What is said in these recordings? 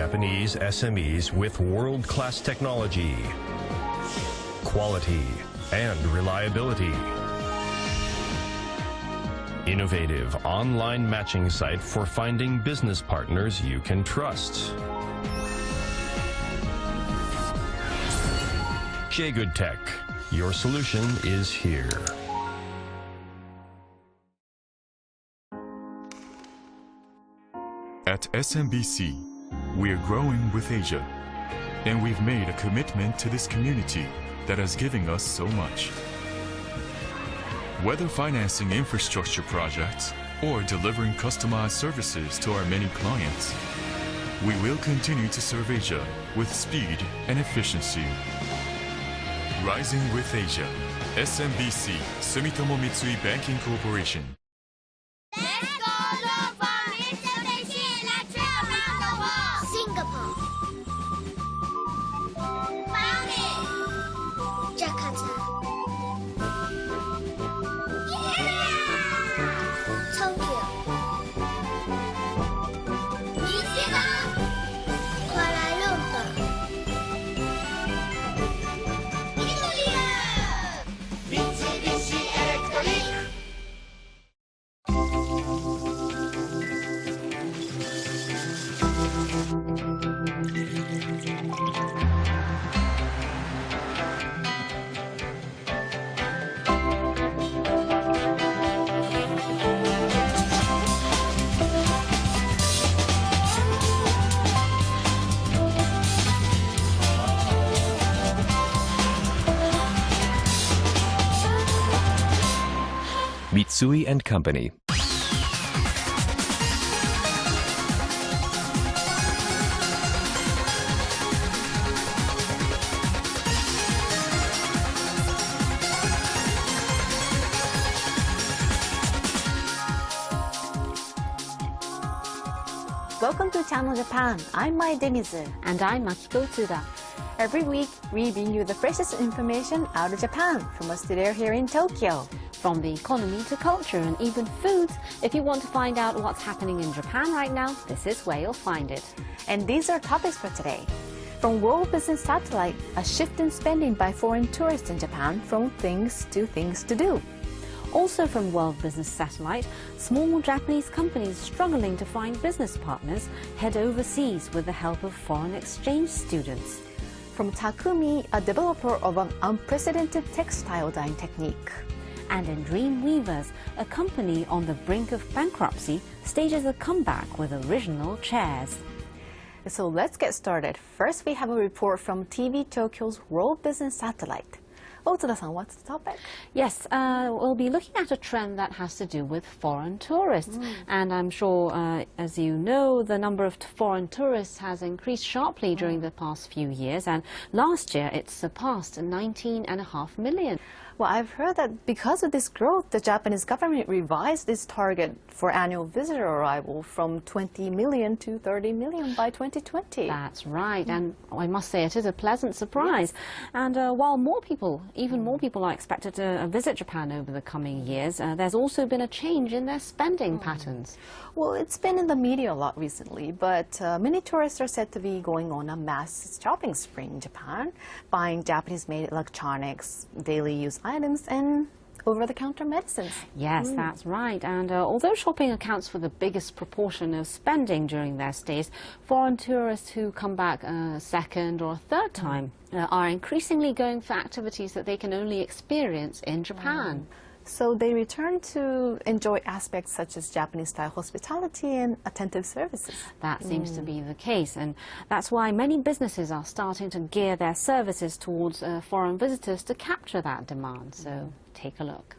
Japanese SMEs with world-class technology, quality, and reliability. Innovative online matching site for finding business partners you can trust. Jaegood Tech, your solution is here. At SMBC, we are growing with Asia, and we've made a commitment to this community that has given us so much. Whether financing infrastructure projects or delivering customized services to our many clients, we will continue to serve Asia with speed and efficiency. Rising with Asia, SMBC, Sumitomo Mitsui Banking Corporation. Let's go look for Mitsubishi Electric around the world. Singapore, Bali, Jakarta, Tokyo, Michigan, Kuala Lumpur, Italy, Mitsubishi Electric. Mitsui & Company. Welcome to Channel Japan. I'm Mai Demizu. And I'm Makiko Tsuda. Every week, we bring you the freshest information out of Japan from a studio here in Tokyo. From the economy to culture and even foods, if you want to find out what's happening in Japan right now, this is where you'll find it. And these are topics for today. From World Business Satellite, a shift in spending by foreign tourists in Japan from things to do. Also from World Business Satellite, small Japanese companies struggling to find business partners head overseas with the help of foreign exchange students. From Takumi, a developer of an unprecedented textile dyeing technique. And in Dreamweavers, a company on the brink of bankruptcy stages a comeback with original chairs. So let's get started. First, we have a report from TV Tokyo's World Business Satellite. Otsuda-san, what's the topic? Yes, we'll be looking at a trend that has to do with foreign tourists. And I'm sure, as you know, the number of foreign tourists has increased sharply during the past few years. And last year, it surpassed 19.5 million. Well, I've heard that because of this growth, the Japanese government revised its target for annual visitor arrival from 20 million to 30 million by 2020. That's right, and I must say it is a pleasant surprise. Yes. And while more people, even more people are expected to visit Japan over the coming years, there's also been a change in their spending patterns. Well, it's been in the media a lot recently, but many tourists are said to be going on a mass shopping spree in Japan, buying Japanese-made electronics, daily use items, and over-the-counter medicines. Yes, that's right. And although shopping accounts for the biggest proportion of spending during their stays, foreign tourists who come back a second or a third time are increasingly going for activities that they can only experience in Japan. So they return to enjoy aspects such as Japanese-style hospitality and attentive services. That seems to be the case, and that's why many businesses are starting to gear their services towards foreign visitors to capture that demand. So take a look.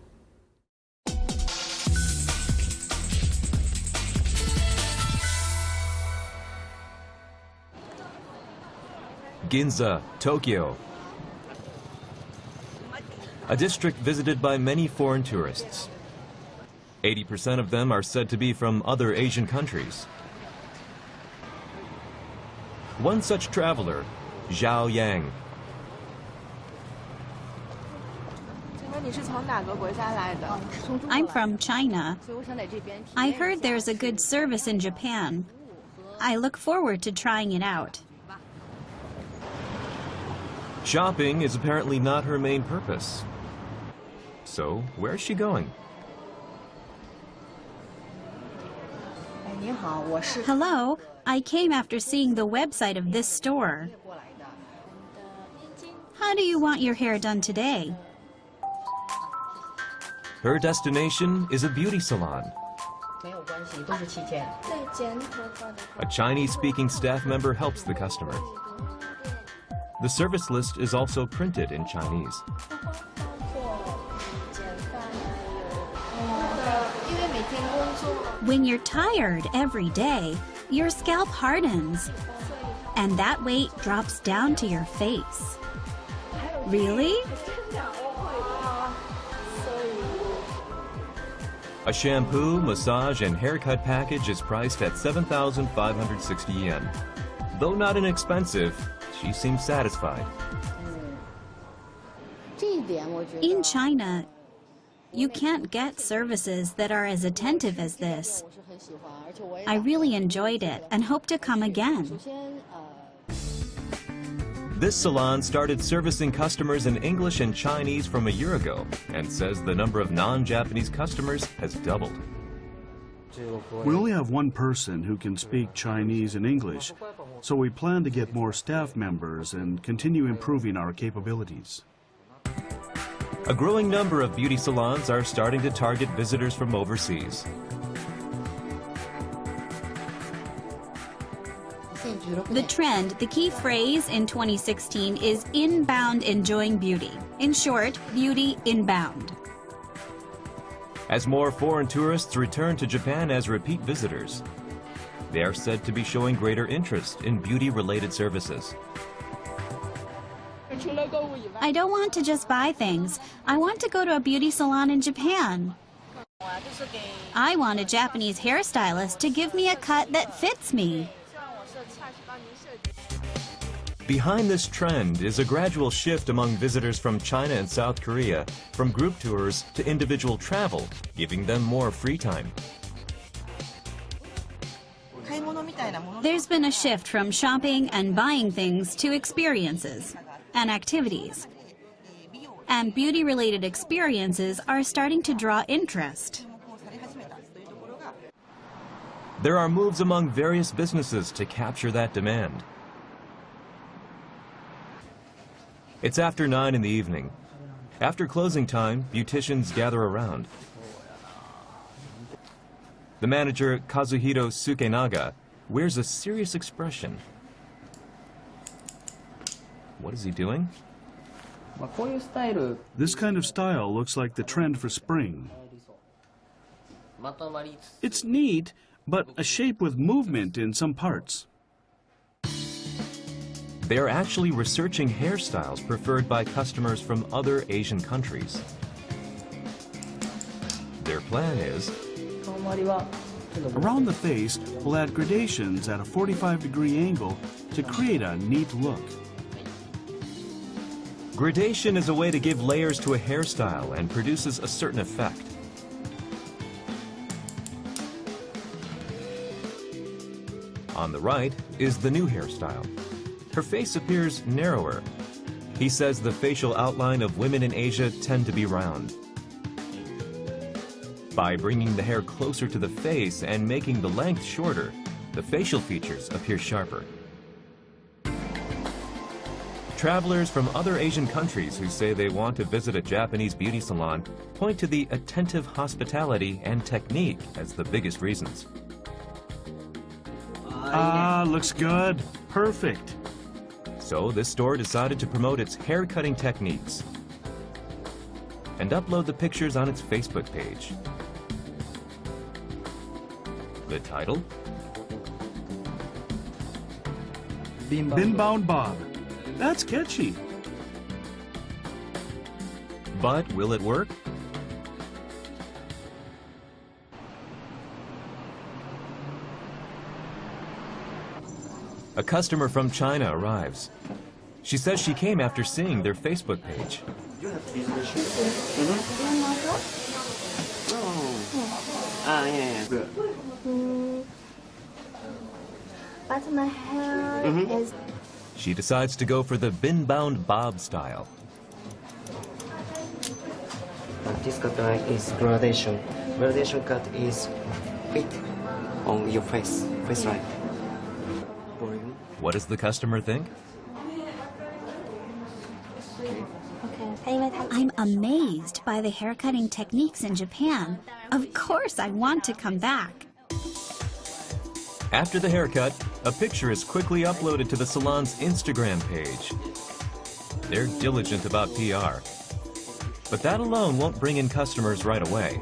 Ginza, Tokyo. A district visited by many foreign tourists. 80% of them are said to be from other Asian countries. One such traveler, Zhao Yang. I'm from China. I heard there's a good service in Japan. I look forward to trying it out. Shopping is apparently not her main purpose. So, where's she going? Hello, I came after seeing the website of this store. How do you want your hair done today? Her destination is a beauty salon. A Chinese-speaking staff member helps the customer. The service list is also printed in Chinese. When you're tired every day, your scalp hardens, and that weight drops down to your face. Really? A shampoo, massage, and haircut package is priced at 7,560 yen. Though not inexpensive, she seems satisfied. In China, you can't get services that are as attentive as this. I really enjoyed it and hope to come again. This salon started servicing customers in English and Chinese from a year ago and says the number of non-Japanese customers has doubled. We only have one person who can speak Chinese and English, so we plan to get more staff members and continue improving our capabilities. A growing number of beauty salons are starting to target visitors from overseas. The trend, the key phrase in 2016 is inbound enjoying beauty. In short, beauty inbound. As more foreign tourists return to Japan as repeat visitors, they are said to be showing greater interest in beauty-related services. I don't want to just buy things. I want to go to a beauty salon in Japan. I want a Japanese hairstylist to give me a cut that fits me. Behind this trend is a gradual shift among visitors from China and South Korea from group tours to individual travel, giving them more free time. There's been a shift from shopping and buying things to experiences and activities. And beauty-related experiences are starting to draw interest. There are moves among various businesses to capture that demand. It's after 9 in the evening. After closing time, beauticians gather around. The manager, Kazuhiro Sukenaga, wears a serious expression. What is he doing? This kind of style looks like the trend for spring. It's neat, but a shape with movement in some parts. They are actually researching hairstyles preferred by customers from other Asian countries. Their plan is, Around the face, we'll add gradations at a 45-degree angle to create a neat look. gradation is a way to give layers to a hairstyle and produces a certain effect. On the right is the new hairstyle. Her face appears narrower. He says the facial outline of women in Asia tend to be round. By bringing the hair closer to the face and making the length shorter, the facial features appear sharper. Travelers from other Asian countries who say they want to visit a Japanese beauty salon point to the attentive hospitality and technique as the biggest reasons. Ah, looks good. Perfect. So this store decided to promote its hair-cutting techniques and upload the pictures on its Facebook page. The title? Binbound Bob. That's catchy. But will it work? A customer from China arrives. She says she came after seeing their Facebook page. But my hair is... She decides to go for the bin-bound bob style. This cut line is gradation. Gradation cut is fit on your face line. What does the customer think? I'm amazed by the haircutting techniques in Japan. Of course, I want to come back. After the haircut, a picture is quickly uploaded to the salon's Instagram page. They're diligent about PR. But that alone won't bring in customers right away.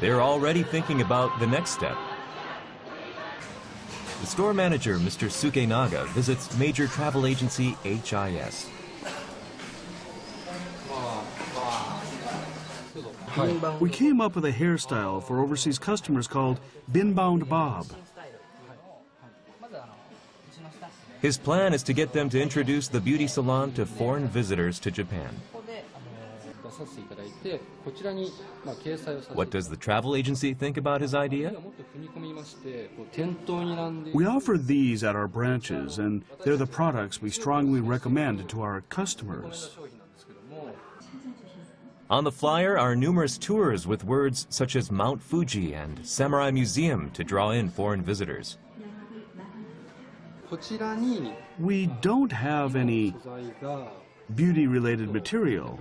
They're already thinking about the next step. The store manager, Mr. Sukenaga, visits major travel agency HIS. We came up with a hairstyle for overseas customers called bin-bound bob. His plan is to get them to introduce the beauty salon to foreign visitors to Japan. What does the travel agency think about his idea? We offer these at our branches, and they're the products we strongly recommend to our customers. On the flyer are numerous tours with words such as Mount Fuji and Samurai Museum to draw in foreign visitors. We don't have any beauty-related material,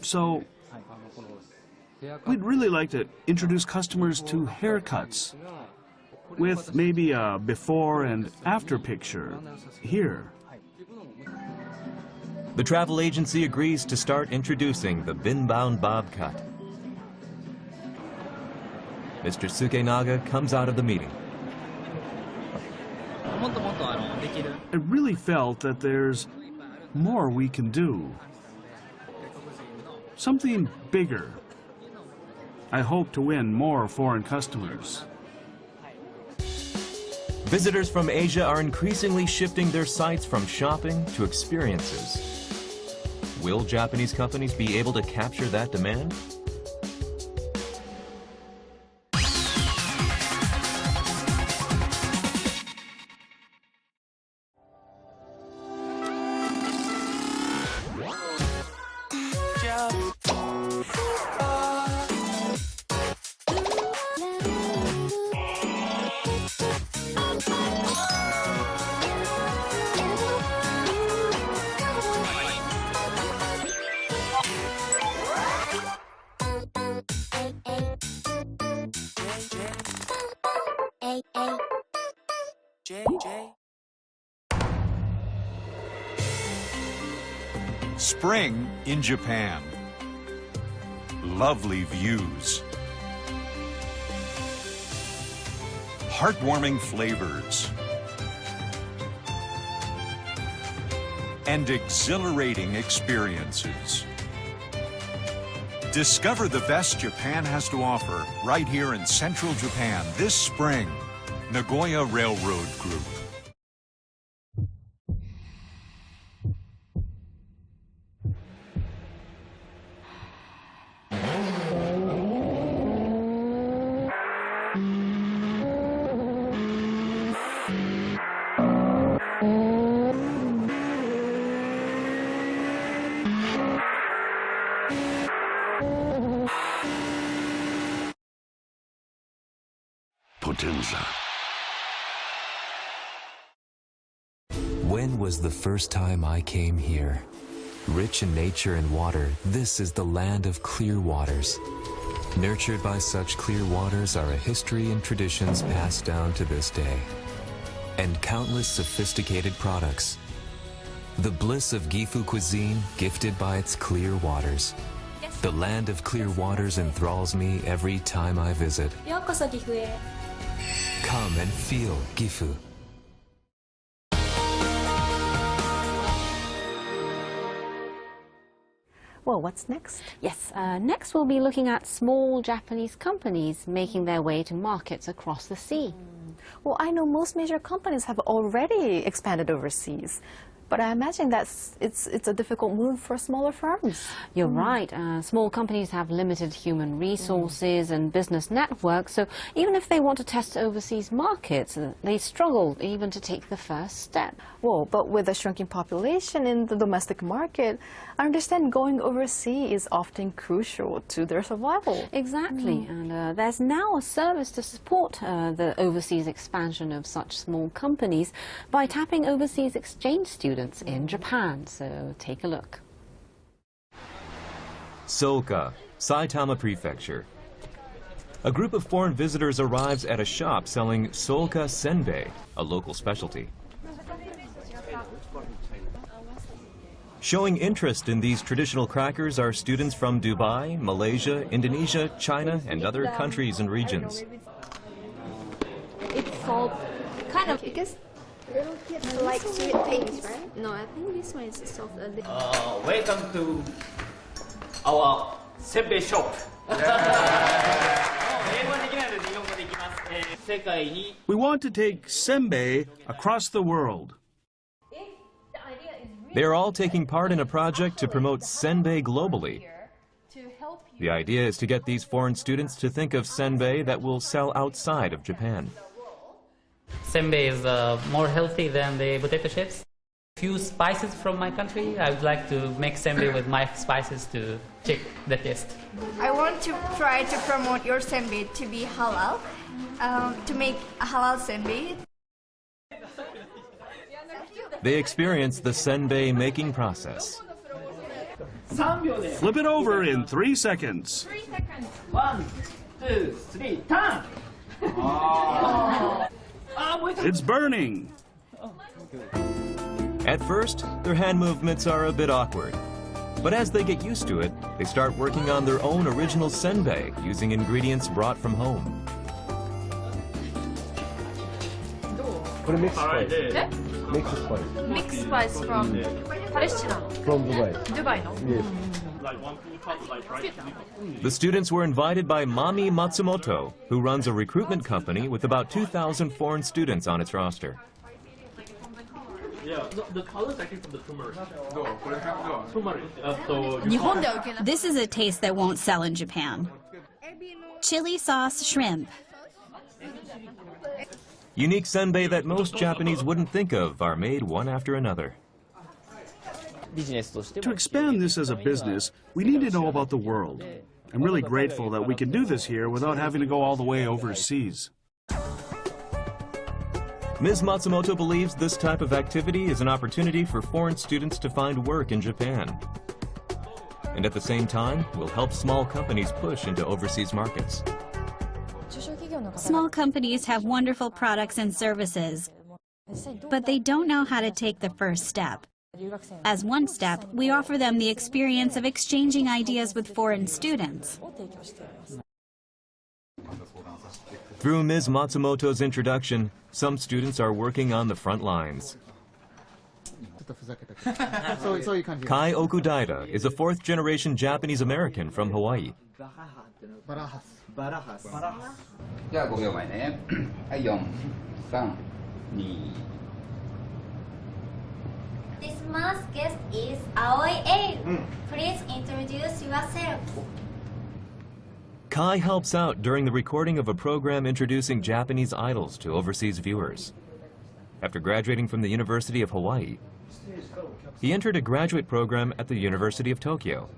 so we'd really like to introduce customers to haircuts with maybe a before and after picture here. The travel agency agrees to start introducing the bin-bound bob cut. Mr. Sukenaga comes out of the meeting. I really felt that there's more we can do. Something bigger. I hope to win more foreign customers. Visitors from Asia are increasingly shifting their sights from shopping to experiences. Will Japanese companies be able to capture that demand? Spring in Japan. Lovely views. Heartwarming flavors. And exhilarating experiences. Discover the best Japan has to offer right here in central Japan this spring. Nagoya Railroad Group. Potenza. When was the first time I came here? Rich in nature and water, this is the land of clear waters. Nurtured by such clear waters are a history and traditions passed down to this day. And countless sophisticated products. The bliss of Gifu cuisine gifted by its clear waters. The land of clear waters enthralls me every time I visit. Come and feel Gifu. Well, what's next? Yes, next we'll be looking at small Japanese companies making their way to markets across the sea. Well, I know most major companies have already expanded overseas. But I imagine it's a difficult move for smaller firms. You're right. Small companies have limited human resources and business networks, so even if they want to test overseas markets, they struggle even to take the first step. Well, but with a shrinking population in the domestic market, I understand going overseas is often crucial to their survival. Exactly, and there's now a service to support the overseas expansion of such small companies by tapping overseas exchange students in Japan. So take a look. Soka, Saitama Prefecture. A group of foreign visitors arrives at a shop selling Soka Senbei, a local specialty. Showing interest in these traditional crackers are students from Dubai, Malaysia, Indonesia, China, and other countries and regions. It's salt, kind of, because little kids like sweet things, right? No, I think this one is soft a little. Welcome to our senbei shop. We want to take senbei across the world. They are all taking part in a project to promote senbei globally. The idea is to get these foreign students to think of senbei that will sell outside of Japan. Senbei is more healthy than the potato chips. Few spices from my country. I would like to make senbei with my spices to check the taste. I want to try to promote your senbei to be halal, to make a halal senbei. They experience the senbei making process. Flip it over in 3 seconds. 3 seconds. 1, 2, 3, turn! It's burning. At first, their hand movements are a bit awkward. But as they get used to it, they start working on their own original senbei using ingredients brought from home. Mixed spice. Mixed spice from Palestine. From Dubai. Dubai, no? Yes. The students were invited by Mami Matsumoto, who runs a recruitment company with about 2,000 foreign students on its roster. Yeah, the color is actually from the turmeric. This is a taste that won't sell in Japan. Chili sauce shrimp. Unique senbei that most Japanese wouldn't think of are made one after another. To expand this as a business, we need to know about the world. I'm really grateful that we can do this here without having to go all the way overseas. Ms. Matsumoto believes this type of activity is an opportunity for foreign students to find work in Japan. And at the same time, will help small companies push into overseas markets. Small companies have wonderful products and services, but they don't know how to take the first step. As one step, we offer them the experience of exchanging ideas with foreign students. Through Ms. Matsumoto's introduction, some students are working on the front lines. Kai Okudaira is a fourth-generation Japanese-American from Hawaii. This month's guest is Aoi A. Please introduce yourself. Kai helps out during the recording of a program introducing Japanese idols to overseas viewers. After graduating from the University of Hawaii, he entered a graduate program at the University of Tokyo.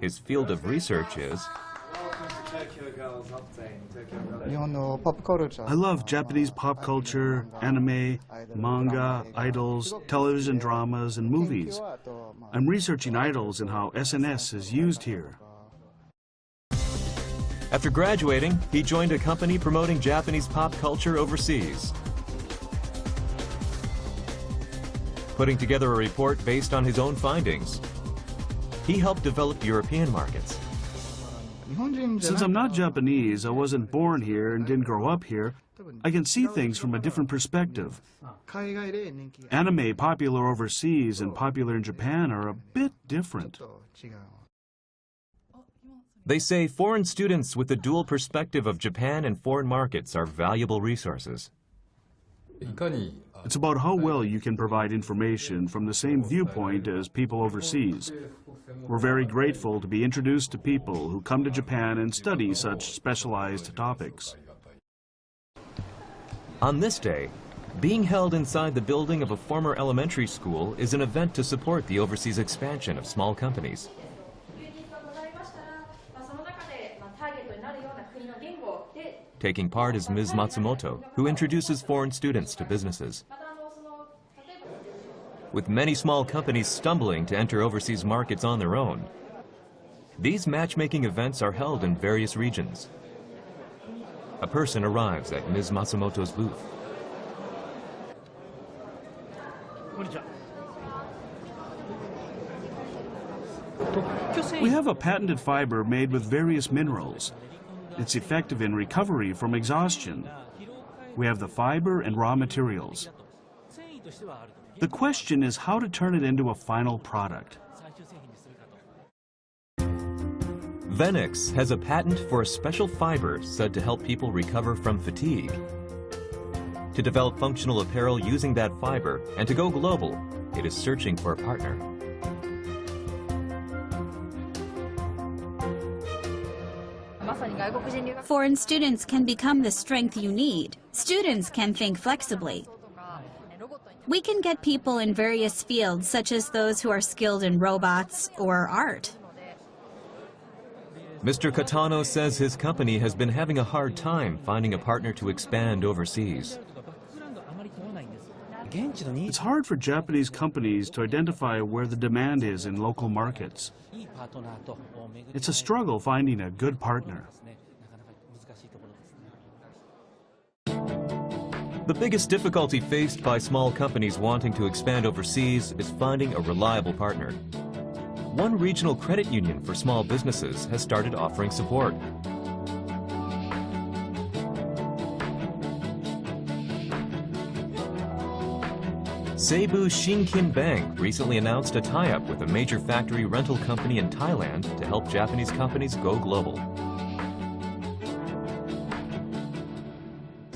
His field of research is I love Japanese pop culture, anime, manga, idols, television dramas, and movies. I'm researching idols and how SNS is used here. After graduating, he joined a company promoting Japanese pop culture overseas. Putting together a report based on his own findings, he helped develop European markets. Since I'm not Japanese, I wasn't born here and didn't grow up here, I can see things from a different perspective. Anime popular overseas and popular in Japan are a bit different. They say foreign students with the dual perspective of Japan and foreign markets are valuable resources. It's about how well you can provide information from the same viewpoint as people overseas. We're very grateful to be introduced to people who come to Japan and study such specialized topics. On this day, being held inside the building of a former elementary school is an event to support the overseas expansion of small companies. Taking part is Ms. Matsumoto, who introduces foreign students to businesses. With many small companies stumbling to enter overseas markets on their own, these matchmaking events are held in various regions. A person arrives at Ms. Matsumoto's booth. We have a patented fiber made with various minerals. It's effective in recovery from exhaustion. We have the fiber and raw materials. The question is how to turn it into a final product. Venix has a patent for a special fiber said to help people recover from fatigue. To develop functional apparel using that fiber and to go global, it is searching for a partner. Foreign students can become the strength you need. Students can think flexibly. We can get people in various fields, such as those who are skilled in robots or art. Mr. Katano says his company has been having a hard time finding a partner to expand overseas. It's hard for Japanese companies to identify where the demand is in local markets. It's a struggle finding a good partner. The biggest difficulty faced by small companies wanting to expand overseas is finding a reliable partner. One regional credit union for small businesses has started offering support. Cebu Shinkin Bank recently announced a tie-up with a major factory rental company in Thailand to help Japanese companies go global.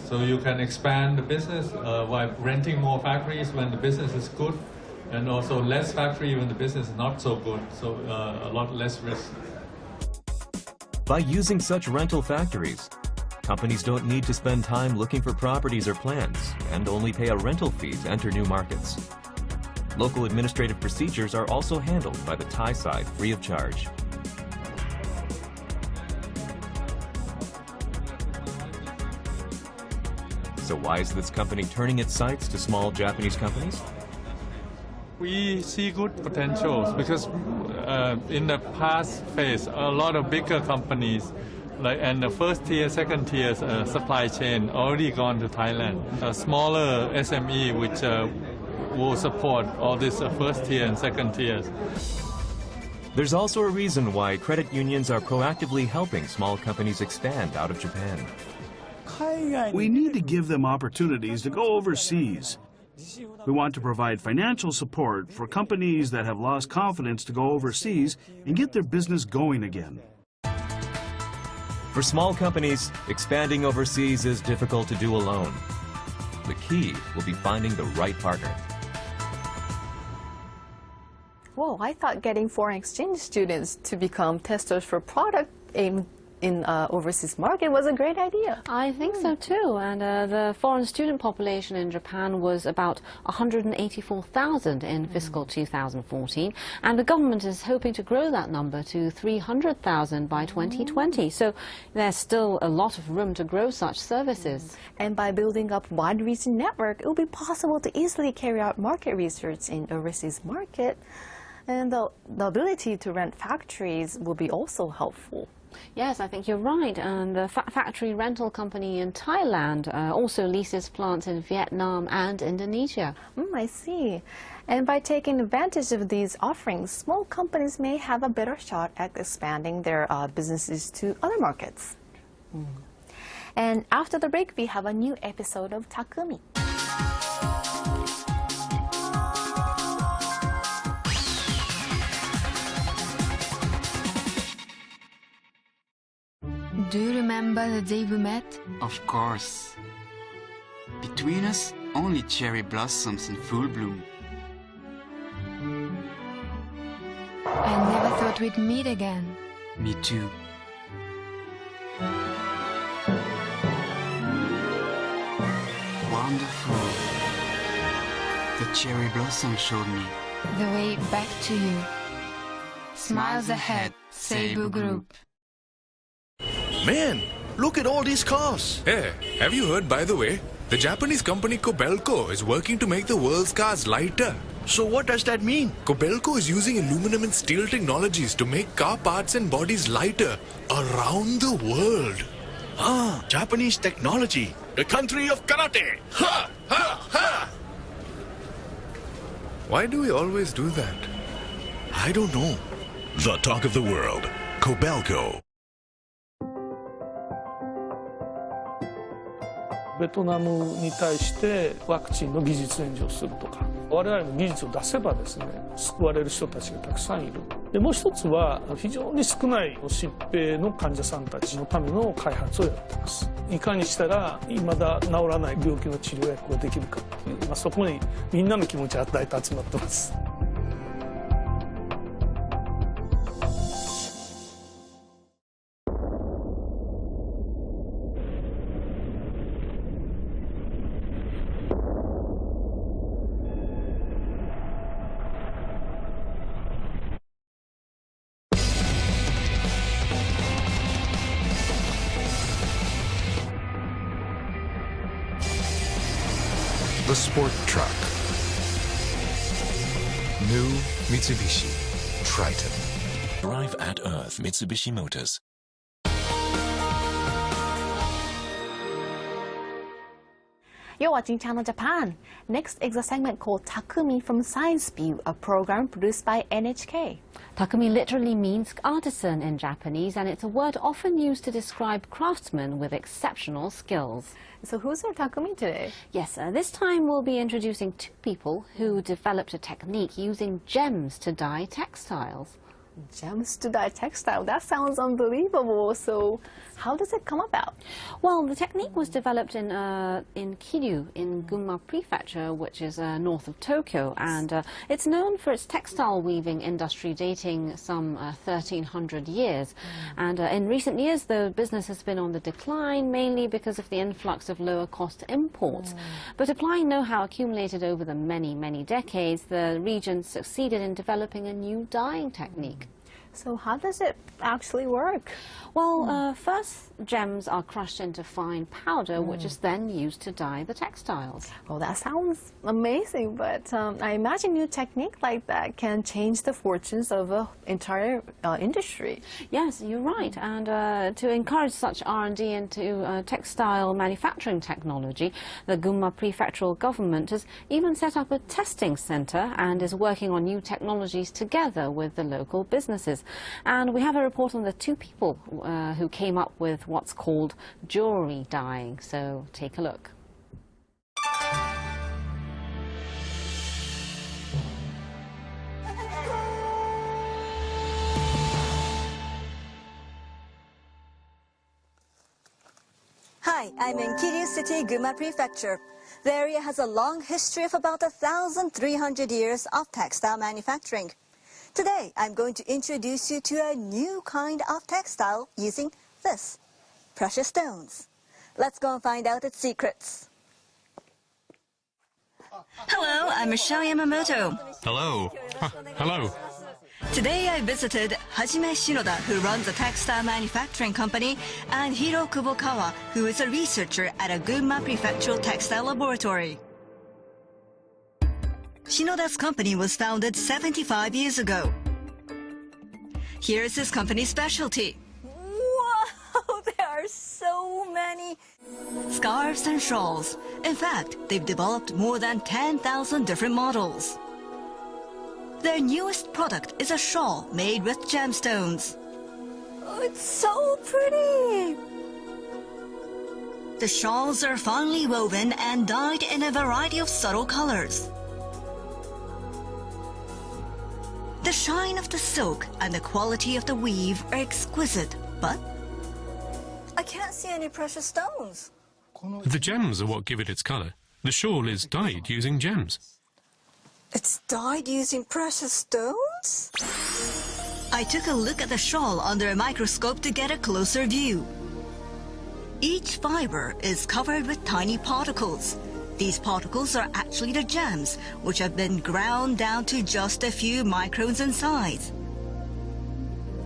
So you can expand the business while renting more factories when the business is good, and also less factory when the business is not so good, so a lot less risk. By using such rental factories, companies don't need to spend time looking for properties or plants and only pay a rental fee to enter new markets. Local administrative procedures are also handled by the Thai side free of charge. So why is this company turning its sights to small Japanese companies? We see good potentials because in the past phase, a lot of bigger companies and the first tier, second tier supply chain already gone to Thailand. A smaller SME which will support all these first tier and second tiers. There's also a reason why credit unions are proactively helping small companies expand out of Japan. We need to give them opportunities to go overseas. We want to provide financial support for companies that have lost confidence to go overseas and get their business going again. For small companies, expanding overseas is difficult to do alone. The key will be finding the right partner. Whoa, I thought getting foreign exchange students to become testers for product aimed in overseas market was a great idea. I think so too, and the foreign student population in Japan was about 184,000 in fiscal 2014, and the government is hoping to grow that number to 300,000 by 2020, so there's still a lot of room to grow such services. And by building up wide-reaching network, it will be possible to easily carry out market research in overseas market, and the ability to rent factories will be also helpful. Yes, I think you're right. And the factory rental company in Thailand also leases plants in Vietnam and Indonesia. I see. And by taking advantage of these offerings, small companies may have a better shot at expanding their businesses to other markets. And after the break, we have a new episode of Takumi. Do you remember the day we met? Of course. Between us, only cherry blossoms in full bloom. I never thought we'd meet again. Me too. Wonderful. The cherry blossom showed me The way back to you. Smiles ahead, Seibu Group. Man, look at all these cars. Hey, have you heard, by the way? The Japanese company Kobelco is working to make the world's cars lighter. So what does that mean? Kobelco is using aluminum and steel technologies to make car parts and bodies lighter around the world. Ah, Japanese technology. The country of karate. Ha! Ha! Ha! Why do we always do that? I don't know. The talk of the world. Kobelco. ベトナムに対してワクチンの技術援助をするとか、我々の技術を出せばですね、救われる人たちがたくさんいる。でもう一つは非常に少ない疾病の患者さんたちのための開発をやっています。いかにしたら未だ治らない病気の治療薬ができるかっていう、そこにみんなの気持ちが大体集まってます。The sport truck. New Mitsubishi Triton. Drive at Earth Mitsubishi Motors. You're watching Channel Japan. Next is a segment called Takumi from Science View, a program produced by NHK. Takumi literally means artisan in Japanese, and it's a word often used to describe craftsmen with exceptional skills. So who's our Takumi today? Yes, this time we'll be introducing two people who developed a technique using gems to dye textiles. Gems to dye textile? That sounds unbelievable. So how does it come about? Well, the technique was developed in Kiryu in Gunma Prefecture, which is north of Tokyo, and it's known for its textile weaving industry dating some 1300 years. And in recent years, the business has been on the decline, mainly because of the influx of lower-cost imports. But applying know-how accumulated over the many decades, the region succeeded in developing a new dyeing technique. So how does it actually work? Well, first gems are crushed into fine powder, which is then used to dye the textiles. Oh, that sounds amazing, but I imagine new technique like that can change the fortunes of an entire industry. Yes, you're right. And to encourage such R&D into textile manufacturing technology, the Gunma Prefectural government has even set up a testing center and is working on new technologies together with the local businesses. And we have a report on the two people who came up with what's called jewelry dyeing. So take a look. Hi, I'm in Kiryu City, Gunma Prefecture. The area has a long history of about 1,300 years of textile manufacturing. Today, I'm going to introduce you to a new kind of textile using this, precious stones. Let's go and find out its secrets. Hello, I'm Michelle Yamamoto. Hello. Hello. Today I visited Hajime Shinoda, who runs a textile manufacturing company, and Hiro Kubokawa, who is a researcher at a Gunma Prefectural Textile Laboratory. Shinoda's company was founded 75 years ago. Here is his company's specialty. Wow, there are so many scarves and shawls. In fact, they've developed more than 10,000 different models. Their newest product is a shawl made with gemstones. Oh, it's so pretty! The shawls are finely woven and dyed in a variety of subtle colors. The shine of the silk and the quality of the weave are exquisite, but I can't see any precious stones. The gems are what give it its color. The shawl is dyed using gems. It's dyed using precious stones? I took a look at the shawl under a microscope to get a closer view. Each fiber is covered with tiny particles. These particles are actually the gems, which have been ground down to just a few microns in size.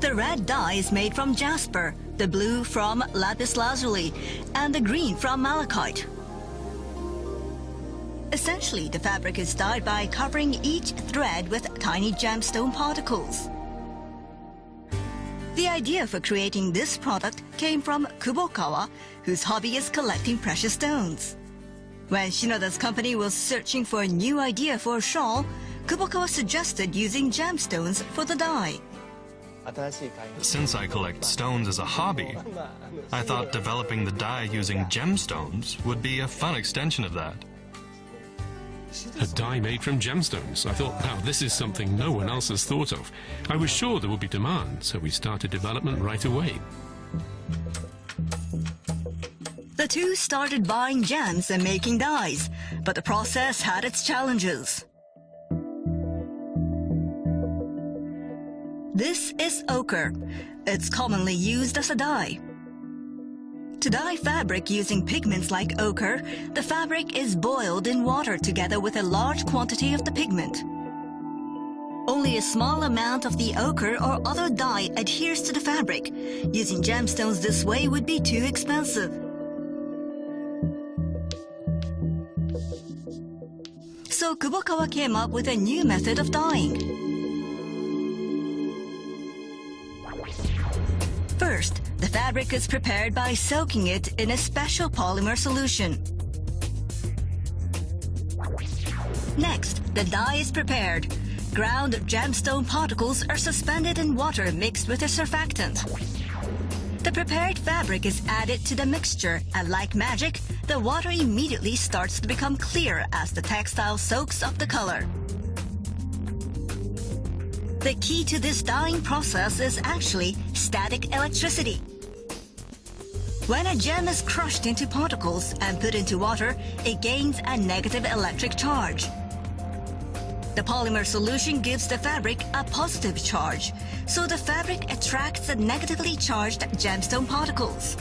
The red dye is made from jasper, the blue from lapis lazuli, and the green from malachite. Essentially, the fabric is dyed by covering each thread with tiny gemstone particles. The idea for creating this product came from Kubokawa, whose hobby is collecting precious stones. When Shinoda's company was searching for a new idea for a shawl, Kubokawa suggested using gemstones for the dye. Since I collect stones as a hobby, I thought developing the dye using gemstones would be a fun extension of that. A dye made from gemstones. I thought, now this is something no one else has thought of. I was sure there would be demand, so we started development right away. The two started buying gems and making dyes, but the process had its challenges. This is ochre. It's commonly used as a dye. To dye fabric using pigments like ochre, the fabric is boiled in water together with a large quantity of the pigment. Only a small amount of the ochre or other dye adheres to the fabric. Using gemstones this way would be too expensive. So Kubokawa came up with a new method of dyeing. First, the fabric is prepared by soaking it in a special polymer solution. Next, the dye is prepared. Ground gemstone particles are suspended in water mixed with a surfactant. The prepared fabric is added to the mixture, and like magic, the water immediately starts to become clear as the textile soaks up the color. The key to this dyeing process is actually static electricity. When a gem is crushed into particles and put into water, it gains a negative electric charge. The polymer solution gives the fabric a positive charge, so the fabric attracts the negatively charged gemstone particles.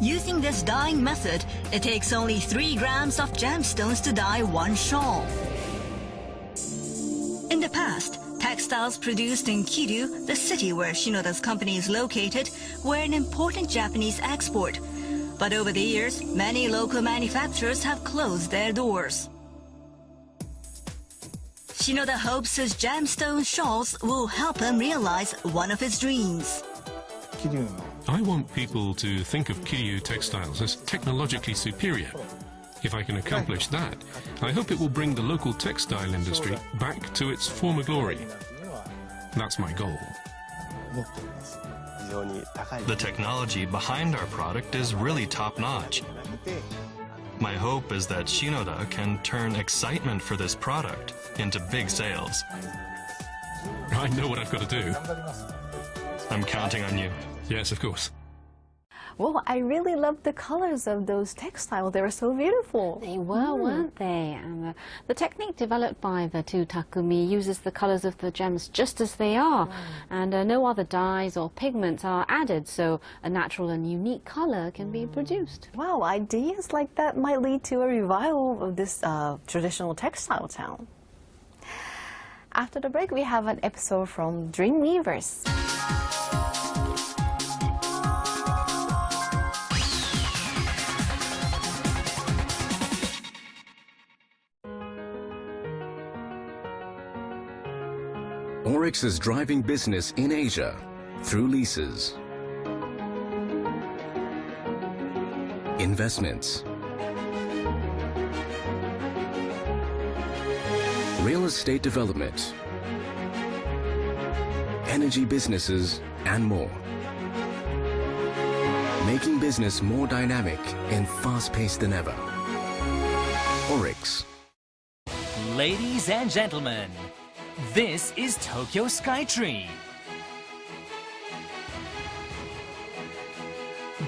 Using this dyeing method, it takes only 3 grams of gemstones to dye one shawl. In the past, textiles produced in Kiryu, the city where Shinoda's company is located, were an important Japanese export. But over the years, many local manufacturers have closed their doors. Shinoda hopes his gemstone shawls will help him realize one of his dreams. I want people to think of Kiryu textiles as technologically superior. If I can accomplish that, I hope it will bring the local textile industry back to its former glory. That's my goal. The technology behind our product is really top-notch. My hope is that Shinoda can turn excitement for this product into big sales. I know what I've got to do. I'm counting on you. Yes, of course. Well, I really love the colors of those textiles. They were so beautiful. They were, weren't they? And the technique developed by the two Takumi uses the colors of the gems just as they are. And no other dyes or pigments are added, so a natural and unique color can be produced. Wow, ideas like that might lead to a revival of this traditional textile town. After the break, we have an episode from Dream Weavers. ORIX is driving business in Asia through leases, investments, real estate development, energy businesses, and more. Making business more dynamic and fast-paced than ever. ORIX. Ladies and gentlemen, this is Tokyo Skytree.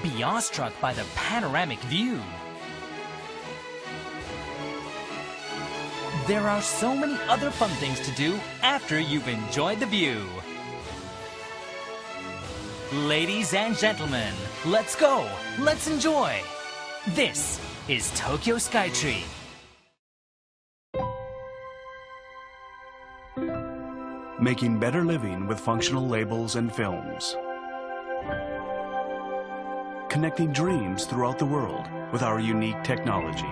Be awestruck by the panoramic view. there are so many other fun things to do after you've enjoyed the view. Ladies and gentlemen, let's go, let's enjoy. This is Tokyo Skytree. Making better living with functional labels and films. Connecting dreams throughout the world with our unique technology.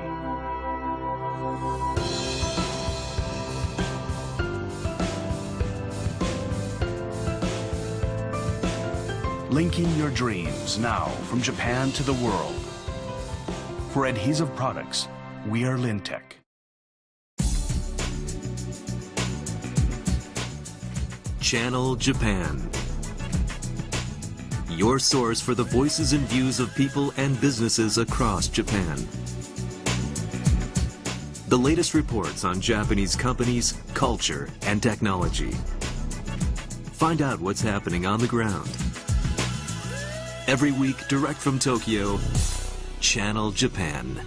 Linking your dreams now from Japan to the world. For adhesive products, we are Lintec. Channel Japan. Your source for the voices and views of people and businesses across Japan. The latest reports on Japanese companies, culture, and technology. Find out what's happening on the ground. Every week, direct from Tokyo, Channel Japan.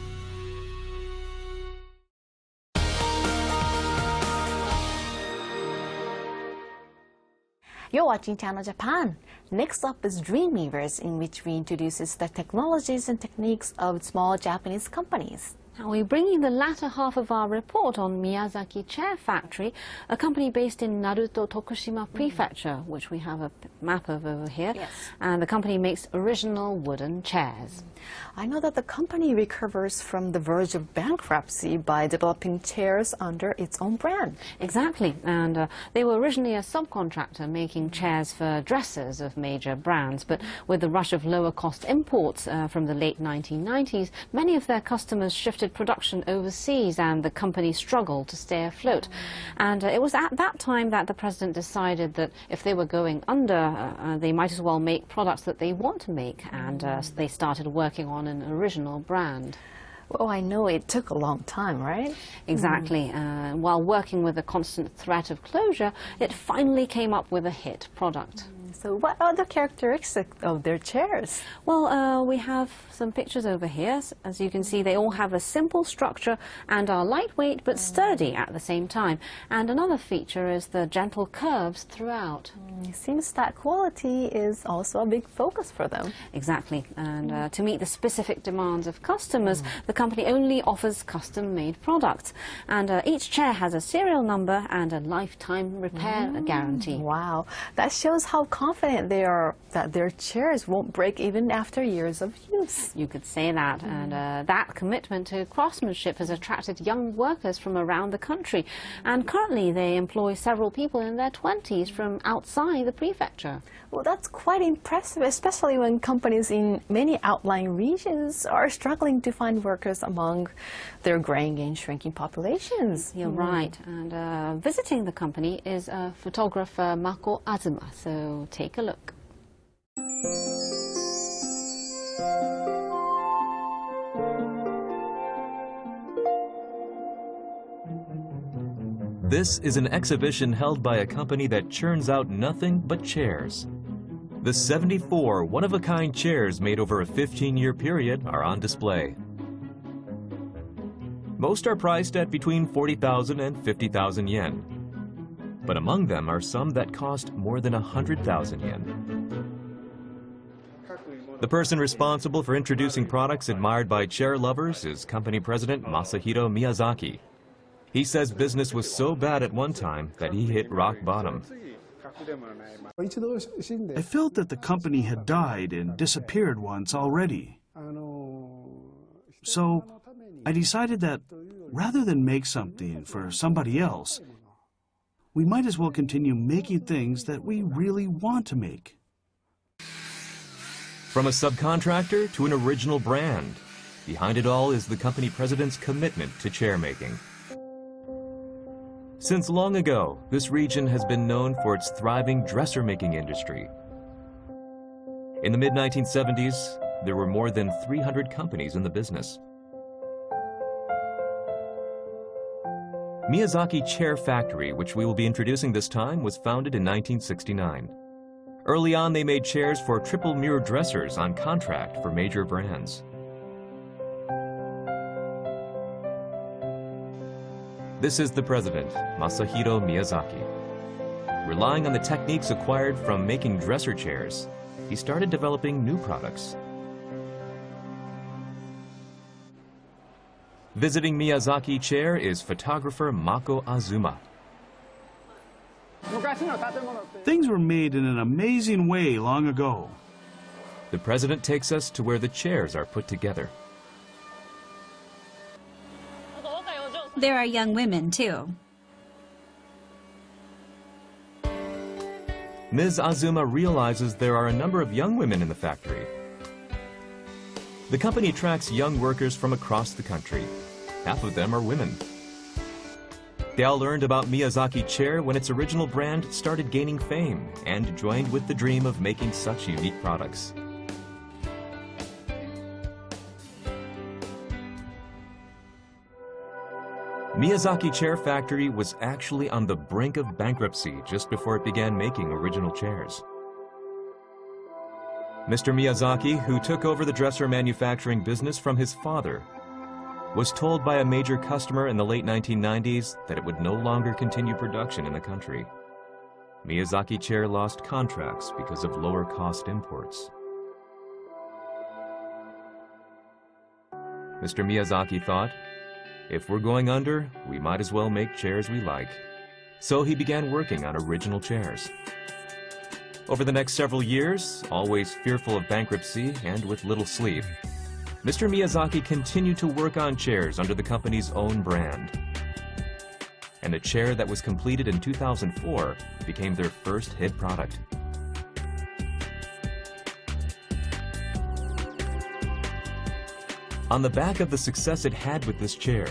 You're watching Channel Japan. Next up is Dreamweavers, in which we introduces the technologies and techniques of small Japanese companies. Now we're bringing the latter half of our report on Miyazaki Chair Factory, a company based in Naruto, Tokushima Prefecture, which we have a map of over here. Yes. And the company makes original wooden chairs. I know that the company recovers from the verge of bankruptcy by developing chairs under its own brand. Exactly, and they were originally a subcontractor making chairs for dressers of major brands, but with the rush of lower-cost imports from the late 1990s, many of their customers shifted production overseas and the company struggled to stay afloat. And it was at that time that the president decided that if they were going under, they might as well make products that they want to make, and they started working on an original brand. Well, I know it took a long time, right? Exactly. While working with a constant threat of closure, it finally came up with a hit product. So what are the characteristics of their chairs? Well, we have some pictures over here. As you can see, they all have a simple structure and are lightweight but sturdy at the same time. And another feature is the gentle curves throughout. It seems that quality is also a big focus for them. Exactly. And to meet the specific demands of customers, the company only offers custom-made products. And each chair has a serial number and a lifetime repair guarantee. Wow. That shows how confident they are that their chairs won't break even after years of use. You could say that, and that commitment to craftsmanship has attracted young workers from around the country, and currently they employ several people in their 20s from outside the prefecture. Well, that's quite impressive, especially when companies in many outlying regions are struggling to find workers among their graying and shrinking populations. You're right, and visiting the company is photographer Mako Azuma, so take a look. This is an exhibition held by a company that churns out nothing but chairs. The 74 one-of-a-kind chairs made over a 15-year period are on display. Most are priced at between 40,000 and 50,000 yen. But among them are some that cost more than 100,000 yen. The person responsible for introducing products admired by chair lovers is company president Masahiro Miyazaki. He says business was so bad at one time that he hit rock bottom. I felt that the company had died and disappeared once already. So I decided that rather than make something for somebody else, we might as well continue making things that we really want to make. From a subcontractor to an original brand, behind it all is the company president's commitment to chair making. Since long ago, this region has been known for its thriving dresser-making industry. In the mid-1970s, there were more than 300 companies in the business. Miyazaki Chair Factory, which we will be introducing this time, was founded in 1969. Early on, they made chairs for triple mirror dressers on contract for major brands. This is the president, Masahiro Miyazaki. Relying on the techniques acquired from making dresser chairs, he started developing new products. Visiting Miyazaki chair is photographer Mako Azuma. Things were made in an amazing way long ago. The president takes us to where the chairs are put together. There are young women, too. Ms. Azuma realizes there are a number of young women in the factory. The company attracts young workers from across the country. Half of them are women. They all learned about Miyazaki chair when its original brand started gaining fame and joined with the dream of making such unique products. Miyazaki Chair Factory was actually on the brink of bankruptcy just before it began making original chairs. Mr. Miyazaki, who took over the dresser manufacturing business from his father, was told by a major customer in the late 1990s that it would no longer continue production in the country. Miyazaki Chair lost contracts because of lower cost imports. Mr. Miyazaki thought, if we're going under, we might as well make chairs we like. So he began working on original chairs. Over the next several years, always fearful of bankruptcy and with little sleep, Mr. Miyazaki continued to work on chairs under the company's own brand. And the chair that was completed in 2004 became their first hit product. On the back of the success it had with this chair,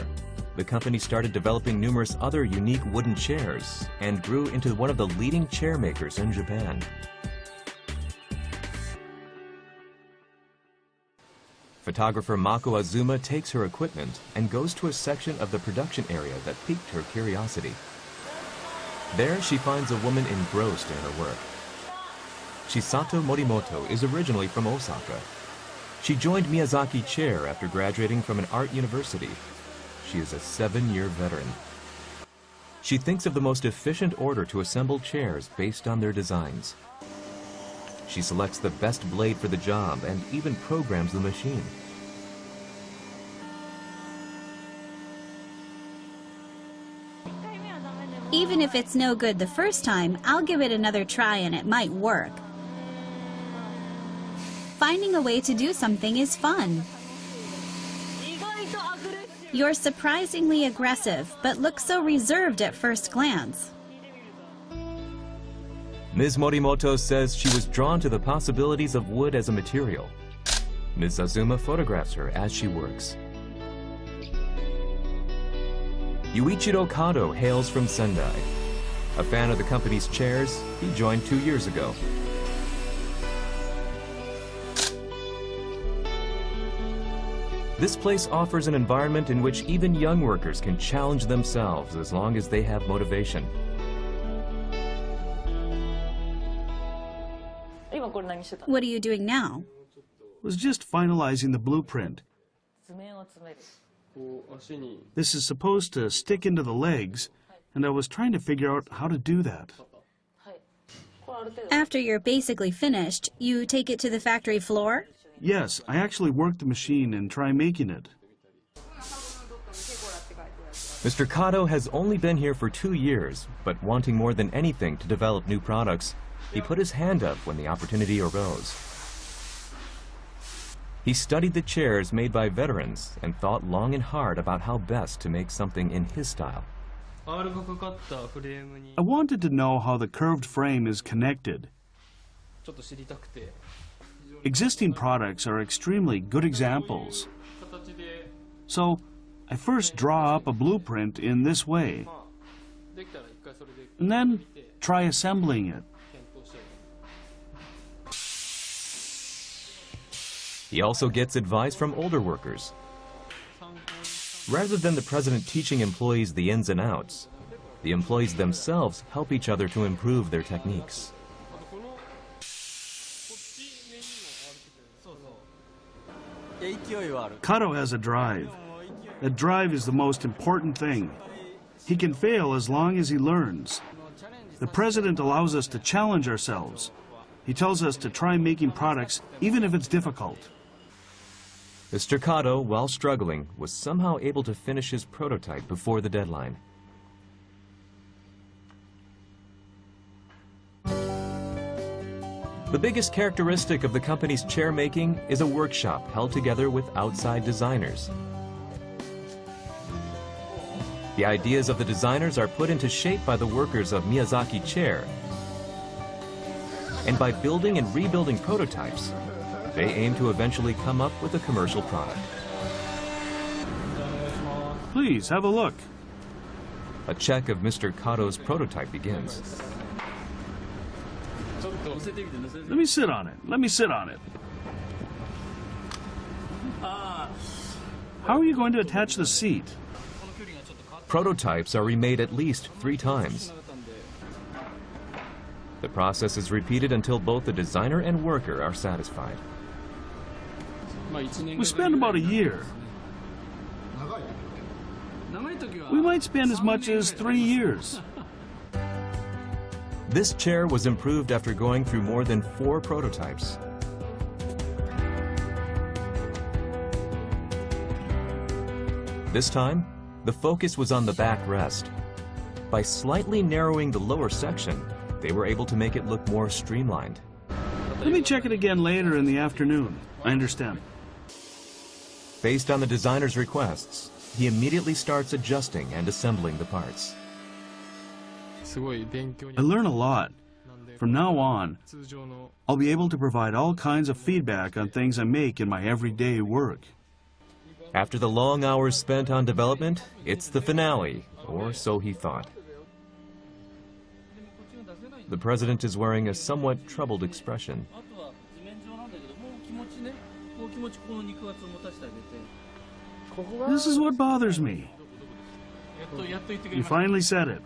the company started developing numerous other unique wooden chairs and grew into one of the leading chair makers in Japan. Photographer Mako Azuma takes her equipment and goes to a section of the production area that piqued her curiosity. There she finds a woman engrossed in her work. Chisato Morimoto is originally from Osaka. She joined Miyazaki Chair after graduating from an art university. She is a 7-year veteran. She thinks of the most efficient order to assemble chairs based on their designs. She selects the best blade for the job and even programs the machine. Even if it's no good the first time, I'll give it another try and it might work. Finding a way to do something is fun. You're surprisingly aggressive, but look so reserved at first glance. Ms. Morimoto says she was drawn to the possibilities of wood as a material. Ms. Azuma photographs her as she works. Yuichiro Kado hails from Sendai. A fan of the company's chairs, he joined 2 years ago. This place offers an environment in which even young workers can challenge themselves as long as they have motivation. What are you doing now? Was just finalizing the blueprint. This is supposed to stick into the legs, and I was trying to figure out how to do that. After you're basically finished, you take it to the factory floor? Yes, I actually work the machine and try making it. Mr. Kado has only been here for 2 years, but wanting more than anything to develop new products, he put his hand up when the opportunity arose. He studied the chairs made by veterans and thought long and hard about how best to make something in his style. I wanted to know how the curved frame is connected. Existing products are extremely good examples. So, I first draw up a blueprint in this way, and then try assembling it. He also gets advice from older workers. Rather than the president teaching employees the ins and outs, the employees themselves help each other to improve their techniques. Kado has a drive. That drive is the most important thing. He can fail as long as he learns. The president allows us to challenge ourselves. He tells us to try making products even if it's difficult. Mr. Kato, while struggling, was somehow able to finish his prototype before the deadline. The biggest characteristic of the company's chair making is a workshop held together with outside designers. The ideas of the designers are put into shape by the workers of Miyazaki Chair. And by building and rebuilding prototypes, they aim to eventually come up with a commercial product. Please, have a look. A check of Mr. Kato's prototype begins. Let me sit on it. Let me sit on it. How are you going to attach the seat? Prototypes are remade at least 3 times. The process is repeated until both the designer and worker are satisfied. We spend about a year. We might spend as much as 3 years. This chair was improved after going through more than 4 prototypes. This time, the focus was on the backrest. By slightly narrowing the lower section, they were able to make it look more streamlined. Let me check it again later in the afternoon. I understand. Based on the designer's requests, he immediately starts adjusting and assembling the parts. I learn a lot. From now on, I'll be able to provide all kinds of feedback on things I make in my everyday work. After the long hours spent on development, it's the finale, or so he thought. The president is wearing a somewhat troubled expression. This is what bothers me. You finally said it.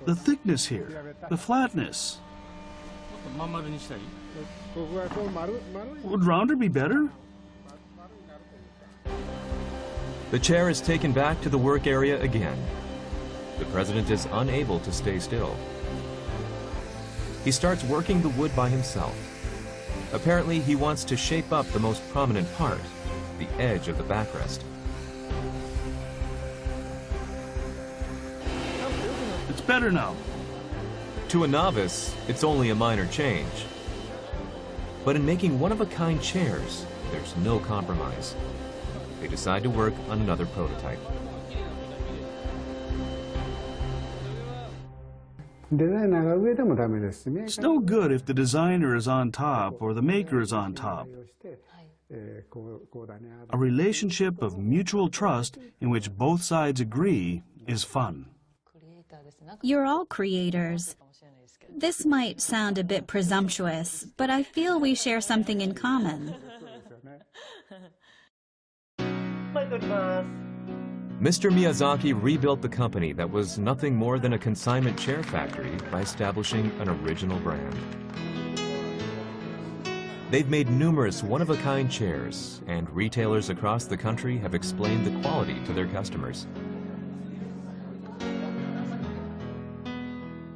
The thickness here, the flatness. Would rounder be better? The chair is taken back to the work area again. The president is unable to stay still. He starts working the wood by himself. Apparently, he wants to shape up the most prominent part, the edge of the backrest. It's better now. To a novice, it's only a minor change. But in making one-of-a-kind chairs, there's no compromise. They decide to work on another prototype. It's no good if the designer is on top or the maker is on top. A relationship of mutual trust in which both sides agree is fun. You're all creators. This might sound a bit presumptuous, but I feel we share something in common. Mr. Miyazaki rebuilt the company that was nothing more than a consignment chair factory by establishing an original brand. They've made numerous one-of-a-kind chairs, and retailers across the country have explained the quality to their customers.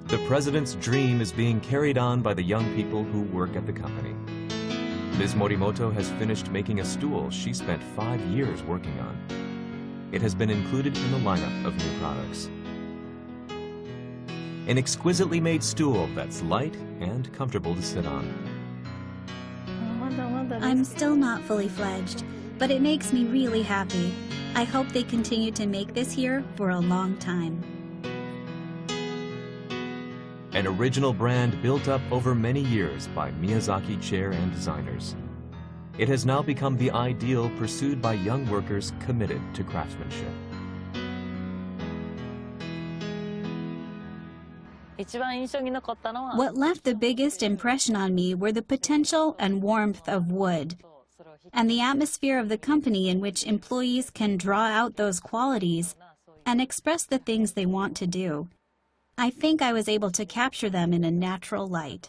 The president's dream is being carried on by the young people who work at the company. Ms. Morimoto has finished making a stool she spent 5 years working on. It has been included in the lineup of new products. An exquisitely made stool that's light and comfortable to sit on. I'm still not fully fledged, but it makes me really happy. I hope they continue to make this here for a long time. An original brand built up over many years by Miyazaki chair and designers. It has now become the ideal pursued by young workers committed to craftsmanship. What left the biggest impression on me were the potential and warmth of wood, and the atmosphere of the company in which employees can draw out those qualities and express the things they want to do. I think I was able to capture them in a natural light.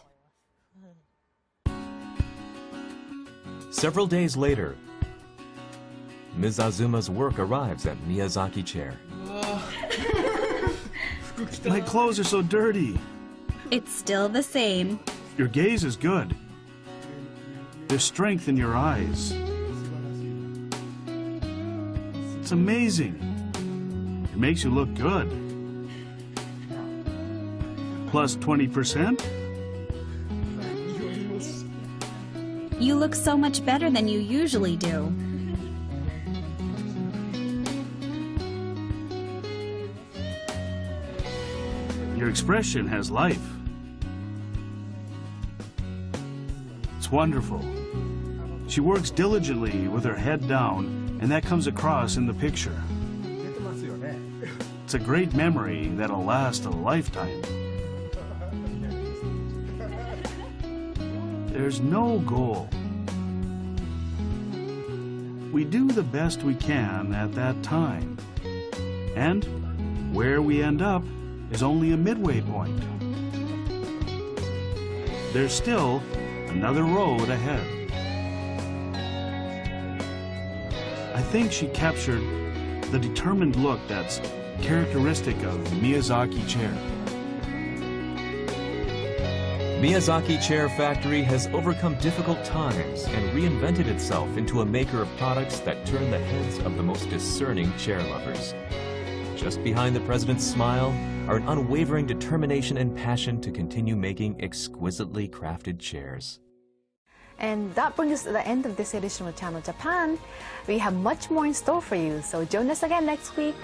Several days later, Ms. Azuma's work arrives at Miyazaki Chair. My clothes are so dirty. It's still the same. Your gaze is good. There's strength in your eyes. It's amazing. It makes you look good. Plus 20%? You look so much better than you usually do. Your expression has life. It's wonderful. She works diligently with her head down, and that comes across in the picture. It's a great memory that'll last a lifetime. There's no goal. We do the best we can at that time. And where we end up is only a midway point. There's still another road ahead. I think she captured the determined look that's characteristic of the Miyazaki Chair. Miyazaki Chair Factory has overcome difficult times and reinvented itself into a maker of products that turn the heads of the most discerning chair lovers. Just behind the president's smile are an unwavering determination and passion to continue making exquisitely crafted chairs. And that brings us to the end of this edition of Channel Japan. We have much more in store for you, so join us again next week.